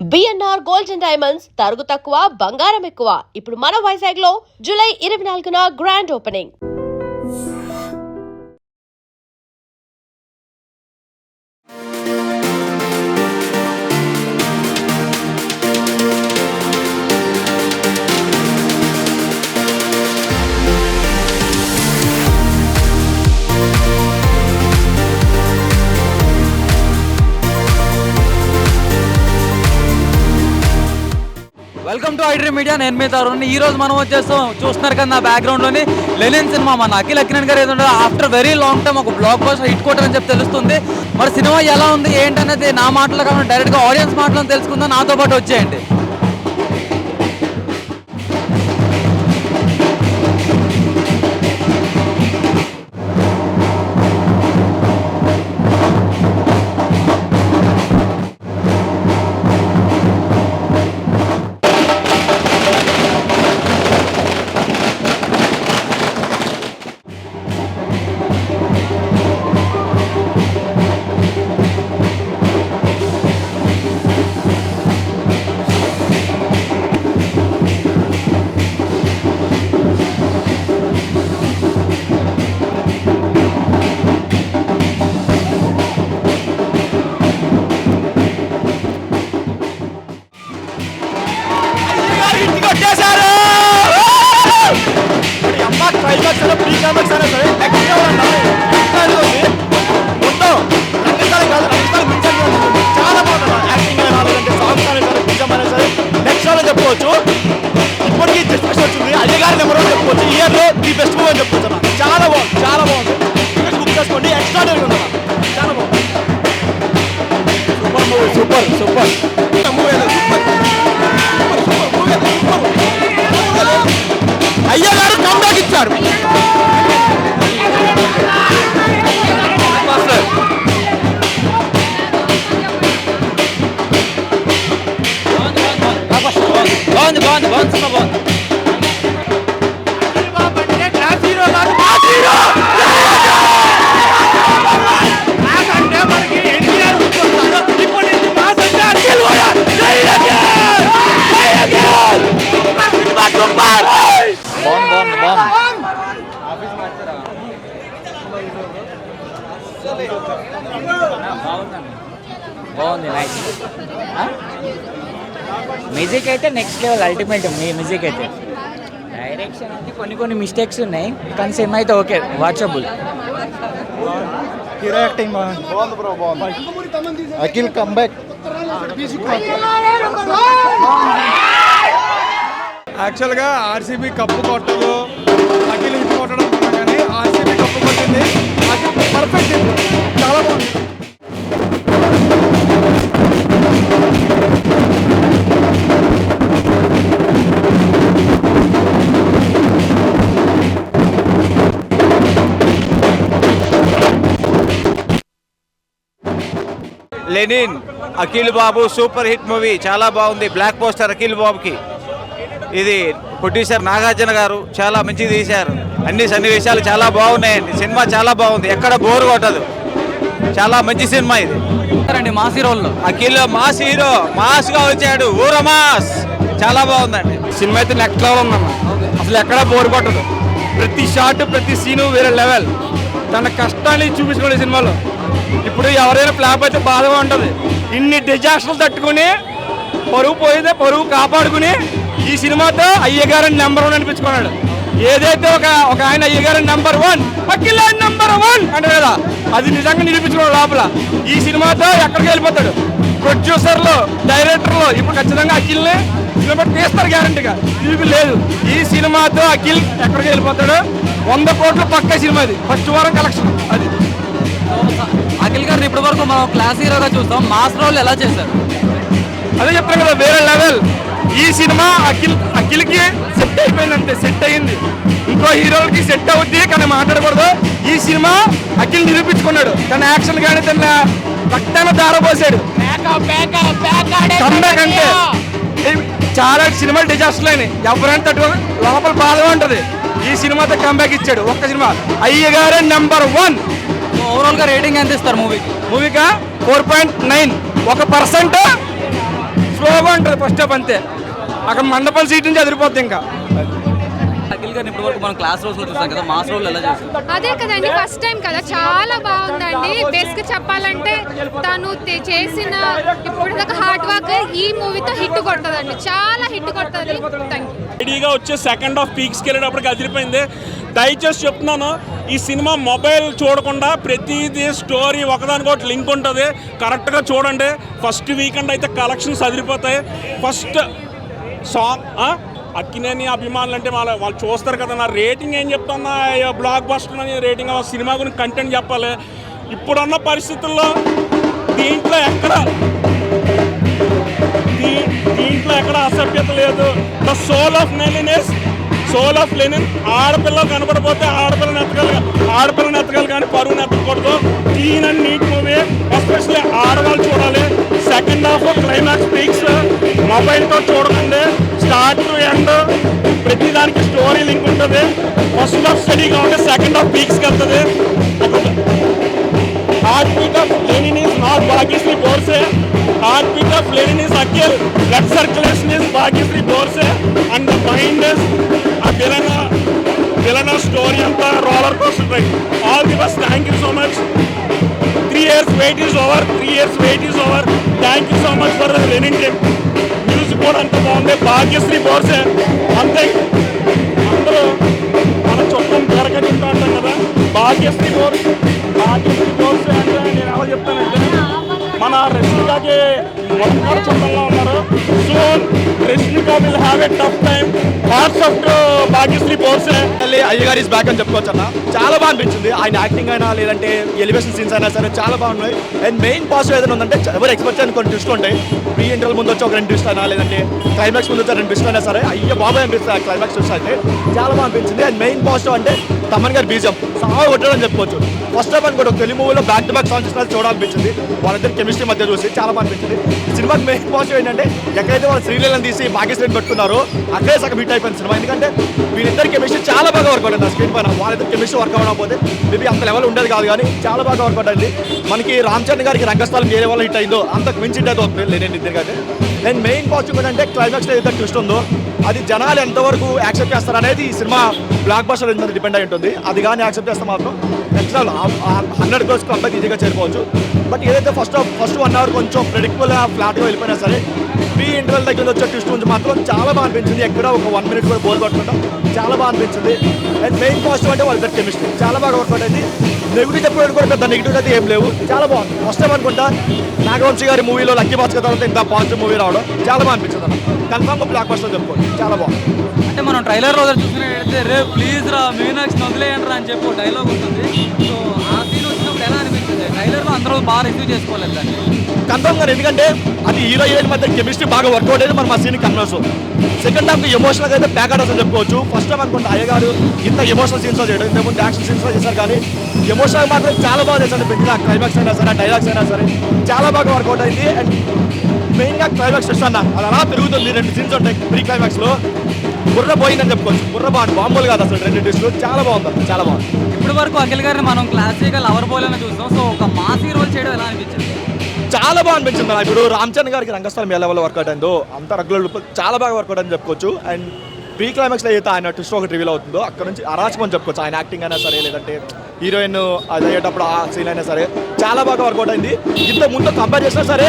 BNR gold and diamonds తరుగు తక్కువ బంగారం ఎక్కువ. ఇప్పుడు మన వైజాగ్ లో జూలై 24న grand opening. Welcome to iDream media. నేను మీ తరుణ్. ఈ రోజు మనం వచ్చేస్తాం, చూస్తున్నారు కదా నా బ్యాక్గ్రౌండ్లోని లెనిన్ సినిమా. మన అఖిల్ అక్కినేని గారు ఏదో ఆఫ్టర్ వెరీ లాంగ్ టైం ఒక బ్లాక్ బస్టర్ హిట్ కొట్టారని చెప్పి తెలుస్తుంది. మరి సినిమా ఎలా ఉంది ఏంటనేది నా మాటలు కాకుండా డైరెక్ట్గా ఆడియన్స్ మాటలను తెలుసుకుందాం. నాతో పాటు వచ్చేయండి. చెప్పుకోవచ్చు. ఇప్పటికీ డిస్కషన్ వచ్చింది. అయ్యగారి నెంబర్ వన్ చెప్పుకోవచ్చు. ఇయర్లో ది బెస్ట్ మూవీ అని చెప్పుకోవచ్చు అన్న. చాలా బాగుంది, చాలా బాగుంది. టికెట్స్ బుక్ చేసుకోండి. ఎక్స్ట్రాడనరీ ఉంది అన్న. చాలా బాగుంది. Super movie, super super movie, super super movie, super. అయ్యగారు కమ్బ్యాక్ ఇచ్చారు. బాగుంది సినిమా బాగుంది. బాగుంది నైస్. మ్యూజిక్ అయితే నెక్స్ట్ లెవెల్, అల్టిమేట్ మ్యూజిక్ అయితే. డైరెక్షన్ అంటే కొన్ని మిస్టేక్స్ ఉన్నాయి, కానీ సినిమా అయితే ఓకే, వాచబుల్. హీరో యాక్టింగ్ బాగుంది బ్రో, బాగుంది. అఖిల్ కంబ్యాక్. యాక్చువల్గా ఆర్సీబీ కప్పు కొట్టదు, అఖిల్ హిట్ కొట్టడం కన్నా కానీ ఆర్సీబీ కప్పు కొట్టింది. అఖిల్ పర్ఫెక్ట్, చాలా బాగుంది. లెనిన్ అఖిల్ బాబు సూపర్ హిట్ మూవీ, చాలా బాగుంది. బ్లాక్ పోస్టర్ అఖిల్ బాబుకి. ఇది ప్రొడ్యూసర్ నాగార్జున గారు చాలా మంచిగా తీశారు. అన్ని సన్నివేశాలు చాలా బాగున్నాయండి. సినిమా చాలా బాగుంది, ఎక్కడ బోర్ కొట్టదు. చాలా మంచి సినిమా ఇది. మాస్ హీరోల్లో అఖిల్ మాస్ హీరో, మాస్గా వచ్చాడు. ఊర మాస్, చాలా బాగుందండి. సినిమా అయితే నెక్స్ట్ లెవెల్ ఉందన్న. అసలు ఎక్కడా బోర్ కొట్టదు. ప్రతి షాట్, ప్రతి సీను వేరే లెవెల్. తన కష్టాన్ని చూపించుకోండి సినిమాలో. ఇప్పుడు ఎవరైనా ఫ్లాప్ అయితే బాధగా ఉంటుంది. ఇన్ని డిజాస్టర్లు తట్టుకుని పరువు పోయితే పరువు కాపాడుకుని ఈ సినిమాతో అయ్యగారని నెంబర్ వన్ అనిపించుకున్నాడు. ఏదైతే ఒక ఆయన అయ్యగారని number one, Akhil number one అంటారు కదా, అది నిజంగా నిరూపించుకున్నాడు లోపల. ఈ సినిమాతో ఎక్కడికి వెళ్ళిపోతాడు. ప్రొడ్యూసర్లు, డైరెక్టర్లు ఇప్పుడు ఖచ్చితంగా అఖిల్ని సినిమా తీస్తారు గ్యారంటీగా. ఇది లేదు. ఈ సినిమాతో అఖిల్ ఎక్కడికి వెళ్ళిపోతాడు. 100 కోట్లు పక్కా సినిమా. ఇది ఫస్ట్ వారం కలెక్షన్. అది అఖిల్ గారిని ఇప్పటి వరకు మనం క్లాస్ హీరోగా చూస్తాం, మాస్ రోల్ ఎలా చేశారు అదే చెప్తాను కదా, వేరే లెవెల్. ఈ సినిమా అఖిల్కి సెట్ అయిపోయింది, అంతే సెట్ అయ్యింది. ఇంకో హీరోలకి సెట్ అవుద్ది కానీ మాట్లాడకూడదు. ఈ సినిమా అఖిల్ నిరూపించుకున్నాడు. తన యాక్షన్ కానీ తన రక్తాన్ని దారపోసాడు. కంబ్యాక్ అంటే చాలా సినిమాలు డిజాస్టర్లు అయినాయి, ఎవరైనా తట్టుకో లోపల బాధగా ఉంటుంది. ఈ సినిమాతో కంబ్యాక్ ఇచ్చాడు. ఒక్క సినిమా అయ్యగారే నెంబర్ వన్. ఓవరాల్ గా రేటింగ్ ఎంత ఇస్తారు మూవీకి? మూవీగా 4.9. 1% ఫ్లోగా ఉంటుంది ఫస్ట్ హాఫ్ అంతే. అక్కడ మండపం సీట్ నుంచి అదిరిపోద్ది ఇంకా. అఖిల్ గారిని ఇప్పటి వరకు మనం క్లాస్ రోల్స్లో చూసాం కదా, మాస్ రోల్ ఎలా చేస్తారు? అదే కదండి, ఫస్ట్ టైం కదా, చాలా బాగుందండి. బేస్గా చెప్పాలంటే తను చేసిన ఇప్పటిదాకా హార్డ్ వర్క్ ఈ మూవీతో హిట్ కొడుతుందండి, చాలా హిట్ కొడుతుంది. Thank you. రెడీగా వచ్చే సెకండ్ హాఫ్ పీక్స్కి వెళ్ళేటప్పటికి అదిరిపోయింది. దయచేసి చెప్తున్నాను, ఈ సినిమా మొబైల్ చూడకుండా ప్రతిదీ స్టోరీ ఒకదానికొకటి లింక్ ఉంటుంది, కరెక్ట్గా చూడండి. ఫస్ట్ వీకెండ్ అయితే కలెక్షన్స్ అదిరిపోతాయి. ఫస్ట్ సాంగ్ అక్కినేని అభిమానులు అంటే వాళ్ళు చూస్తారు కదా. నా రేటింగ్ ఏం చెప్తున్నా, బ్లాక్ బస్టర్ అని రేటింగ్, సినిమా గురించి కంటెంట్ చెప్పాలి. ఇప్పుడున్న పరిస్థితుల్లో దీంట్లో ఎక్కడ అసభ్యత లేదు. ద సోల్ ఆఫ్ లెనిన్ ఆడపిల్లలు కనబడిపోతే ఆడపిల్లని ఎత్తగాలి కానీ పరువుని ఎత్తకూడదు. Clean and neat movie, especially ఆడవాళ్ళు చూడాలి. సెకండ్ హాఫ్ క్లైమాక్స్ పీక్స్ మొబైల్తో చూడకండి. స్టార్ట్ టు ఎండ్ ప్రతిదానికి స్టోరీ లింక్ ఉంటుంది. ఫస్ట్ హాఫ్ స్టడీగా ఉంటే సెకండ్ హాఫ్ పీక్స్కి వెళ్తుంది. Heart beat of Lenin is not Bhagyashri Borse. Heart beat of Lenin is Akhil. Blood circulation is Bhagyashri Borse. And the mind is a villain story అంతా roller coaster ride. All the best. Thank you so much. 3 years wait is over. Thank you so much for Lenin team. Music కూడా అంత బాగుంది. భాగ్యశ్రీ బోర్సే అంతే. అందరూ మన చుట్టం దొరకనింటూ అంటాం కదా, భాగ్యశ్రీ బోర్సే అంటే నేను ఎలా చెప్తానంటే మన రష్మికాకి మొదటి చుట్టంలో ఉన్నారు. Soon Rashmika will have a tough time. Hearts of Bhagyashri Borse. Ayyagaru is back అని చెప్పుకోవచ్చు అన్న. చాలా బాగా అనిపించింది. ఆయన యాక్టింగ్ అయినా లేదంటే ఎలివేషన్ సీన్స్ అయినా సరే చాలా బాగున్నాయి. అండ్ మెయిన్ పాజిటివ్ ఏదైనా ఉందంటే ఎవరు ఎక్స్పెక్ట్ చేయని కొన్ని ట్విస్ట్ ఉంటాయి. ప్రీ ఇంటర్వల్ ముందు వచ్చి ఒక 2 ట్విస్ట్ అయినా లేదంటే క్లైమాక్స్ ముందు వచ్చి 2 ట్విస్ట్ అయినా సరే అయ్యో బాబాయ్ అనిపిస్తుంది. క్లైమాక్స్ ట్విస్ట్ అయితే చాలా బాగా అనిపించింది. అండ్ మెయిన్ పాజిటివ్ అంటే తమన్ గారి బీజం సాగు కొట్టడం చెప్పుకోవచ్చు. ఫస్ట్ ఆఫ్ కూడా ఒక తెలుగు మూవీలో బ్యాక్ టు బ్యాక్ సాంగ్స్ చూడాలనిపించింది. వాళ్ళిద్దరు కెమిస్ట్రీ మధ్య చూసి చాలా బాగా అనిపించింది. సినిమాకి మెయిన్ పాజిటివ్ ఏంటంటే ఎక్కడైతే వాళ్ళు శ్రీలీలను తీసి భాగ్యశ్రీని పెట్టుకున్నారో అక్కడే సగం హిట్ అయిపోయింది సినిమా. ఎందుకంటే వీళ్ళిద్దరు కెమిస్ట్రీ చాలా బాగా వర్క్ అవుతుంది. స్క్రీన్ పైన వాళ్ళిద్దరు కెమిస్ట్రీ వర్క్ అవ్వకపోతే మేబీ అంత లెవెల్ ఉండేది కాదు, కానీ చాలా బాగా వర్క్ అవుతుంది. మనకి రామ్ చరణ్ గారికి రంగస్థలం వేరే వాళ్ళు హిట్ అయిందో అంతకు మించి హిట్ అవుతుంది లేని ఇద్దరికైతే. అండ్ మెయిన్ పాజిటివ్ ఏంటంటే క్లైమాక్స్లో ఏదైతే ట్విస్ట్ ఉందో అది జనాలు ఎంతవరకు యాక్సెప్ట్ చేస్తారు అనేది ఈ సినిమా బ్లాక్ బస్టర్ మీద డిపెండ్ అయి ఉంటుంది. అది కానీ యాక్సెప్ట్ చేస్తే మాత్రం ఎక్స్ట్రా 100 crores కంపేర్ ఈజీగా చేరుకోవచ్చు. బట్ ఏదైతే ఫస్ట్ 1 hour కొంచెం ప్రెడిక్టబుల్గా ఫ్లాట్గా వెళ్ళిపోయినా సరే ప్రీ ఇంటర్వెల్ దగ్గర వచ్చే ట్విస్ట్ నుంచి మాత్రం చాలా బాగా అనిపించింది. ఎక్కడ ఒక 1 minute కూడా బోర్ కొట్టుకుంటాం, చాలా బాగా అనిపించింది. అండ్ మెయిన్ పాజిటివ్ అంటే వాళ్ళ కెమిస్ట్రీ చాలా బాగా వర్క్ అయింది. నెగిటివ్ చెప్పడం కూడా పెద్ద నెగిటివ్ అయితే ఏం లేవు, చాలా బాగుంది. ఫస్ట్ టైం అనుకుంటా నాగవంశీ గారి మూవీలో లక్కీ భాస్కర్ తర్వాత ఇంత పాజిటివ్ మూవీ రావడం చాలా బాగా అనిపించింది అన్న. కన్ఫామ్గా బ్లాక్ బస్టర్ చెప్పుకోండి, చాలా బాగుంది. అంటే మనం ట్రైలర్ రోజు చూసినట్టయితే రే ప్లీజ్ రా మీనాక్షి వదిలేయండి రా అని చెప్పి డైలాగ్ ఉంటుంది. సో ఆ సీన్ వచ్చినప్పుడు ఎలా అనిపించింది? ట్రైలర్లో అందరూ బాగా రిసీవ్ చేసుకోలేదు దాన్ని కన్ఫామ్ గారు. ఎందుకంటే అది హీరో హీరోయిన్ మధ్య కెమిస్ట్రీ బాగా వర్కౌట్ అయ్యేది మనం ఆ సీన్ కన్వర్స్. సెకండ్ హాఫ్ ఎమోషనల్గా అయితే ప్యాక్ అవుట్ అని చెప్పుకోవచ్చు. ఫస్ట్ టైం అనుకుంటే అయ్యగారు ఇంత ఎమోషనల్ సీన్స్ చేయడం, ఇంతకుముందు యాక్షన్ సీన్స్ చేశారు, కానీ ఎమోషనల్ మాత్రం చాలా బాగా చేశారు. పెంచిన క్లైమాక్స్ అయినా సరే డైలాగ్స్ అయినా సరే చాలా బాగా వర్కౌట్ అయింది. అండ్ మెయిన్గా క్లైమాక్స్ అన్న అది అలా పెరుగుతుంది. 2 సీన్స్ ఉంటాయి ప్రీ క్లైమాక్స్లో. బుర్ర పోయిందని చెప్పుకోవచ్చు. బుర్ర బాంబులు కాదు అసలు 2 ట్విస్టులు చాలా బాగుంది, చాలా బాగుంది. ఇప్పటి వరకు అఖిల్ గారిని మనం క్లాసిక్గా లవర్ బాయ్ అని చూస్తాం. సో ఒక మాసీ రోల్ చేయడం ఎలా అనిపించింది? చాలా బాగా అనిపించింది. ఇప్పుడు రామ్ చరణ్ గారికి రంగస్థలం ఏ లెవెల్లో వర్కౌట్ అయిందో అంత రెగ్యులర్ చాలా బాగా వర్కౌట్ అని చెప్పుకోవచ్చు. అండ్ ప్రీ క్లైమాక్స్లో అయితే ఆయన ట్విస్ట్ ఒకటి రివీల్ అవుతుందో అక్కడ నుంచి అరాచకం చెప్పుకోవచ్చు. ఆయన యాక్టింగ్ అయినా సరే లేదంటే హీరోయిన్ అది అయ్యేటప్పుడు ఆ సీన్ అయినా సరే చాలా బాగా వర్కౌట్ అయింది. ఇంత ముందు కంపేర్ చేసినా సరే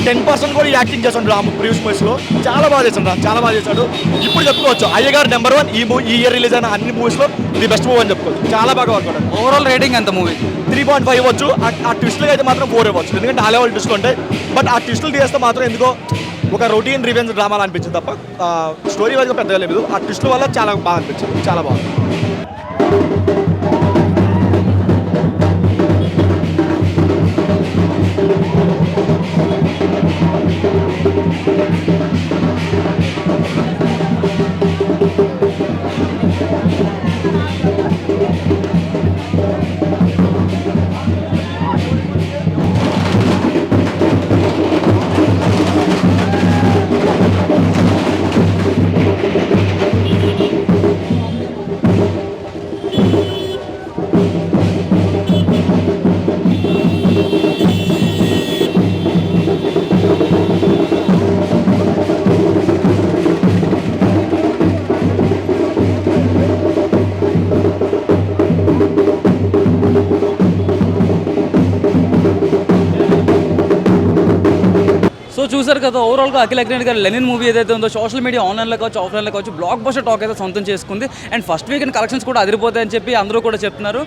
10% కూడా యాక్టింగ్ చేస్తాడు రామ్ ప్రీవియస్ మూవీస్లో చాలా బాగా చేశాడు, చాలా బాగా చేశాడు. ఇప్పుడు చెప్పుకోవచ్చు అయ్యగారు నెంబర్ 1 ఈ ఇయర్ రిలీజ్ అయిన అన్ని మూవీస్లో ది బెస్ట్ మూవీ అని చెప్పుకోవచ్చు. చాలా బాగా వర్కౌట్ అయింది. ఓవరాల్ రేటింగ్ ఎంత మూవీ? 3.5 ఇవ్వచ్చు. ఆ ట్విస్ట్లకి అయితే మాత్రం 4 ఇవ్వచ్చు, ఎందుకంటే ఆ లెవెల్ ట్విస్ట్లు ఉంటాయి. బట్ ఆ ట్విస్టులు తీస్తే మాత్రం ఎందుకో ఒక రొటీన్ రివెంజ్ డ్రామాలు అనిపించింది తప్ప స్టోరీ వైజ్గా పెద్దగా లేదు. ఆ ట్విస్టుల వల్ల చాలా బాగా అనిపించింది, చాలా బాగుంది. చూస్తున్నారు కదా, ఓవరాల్గా అఖిల్ అక్కినేని గారి లెనిన్ మూవీ ఏదైతే ఉందో సోషల్ మీడియా ఆన్లైన్లో కావచ్చు, ఆఫ్లైన్లో కావచ్చు, బ్లాక్ బస్టర్ టాక్ అయితే సొంతం చేసుకుంది. అండ్ ఫస్ట్ వీకెండ్ కలెక్షన్స్ కూడా అదిరిపోతాయని చెప్పి అందరూ కూడా చెప్తున్నారు.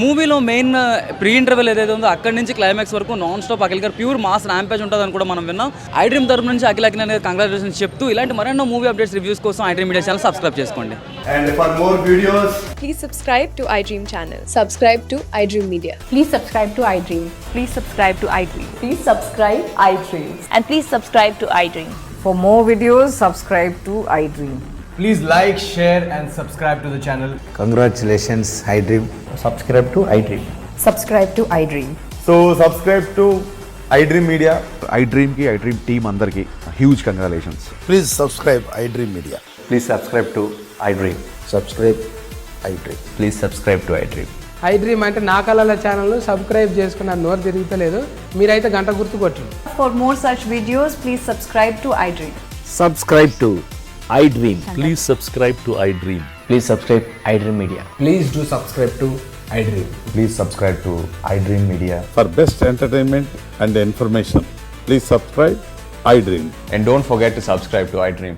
మూవీలో మెయిన్ ప్రీ ఇంటర్వెల్ ఏదైతే ఉందో అక్కడి నుంచి క్లైమాక్స్ వరకు నాన్ స్టాప్ అఖిల్ గారు ప్యూర్ మాస్ ర్యాంపేజ్ ఉంటుందని కూడా మనం విన్నాం. ఐ డ్రీమ్ తరపు నుంచి అఖిల్ అక్కినేని గారు కంగ్రాచులేషన్స్ చెప్తూ ఇలాంటి మరెన్నో మూవీ అప్డేట్స్ రివ్యూస్ కోసం I dream media channel subscribe చేసుకోండి. And for more videos, Please subscribe to iDream channel. Subscribe to iDream Media. Please subscribe to iDream. Please subscribe to iDream. Please subscribe iDream. And please subscribe to iDream. For more videos, subscribe to iDream. Please like, share and subscribe to the channel. Congratulations, iDream. Subscribe to iDream. Subscribe to iDream. so subscribe to iDream Media. iDream ki iDream team andarki huge congratulations. Please subscribe iDream Media. Please subscribe to iDream. Subscribe iDream. Please subscribe to iDream. I dream అంటే నా కళల channel subscribe చేసుకున్న నోరు తిరుగుతలేదు, మీరైతే గంట గుర్తు కొట్టండి. For more such videos, please subscribe to iDream. Subscribe to iDream. Please subscribe to iDream. Please subscribe iDream Media. Please do subscribe to iDream. Please subscribe to iDream Media. For best entertainment and information, please subscribe iDream. And don't forget to subscribe to iDream.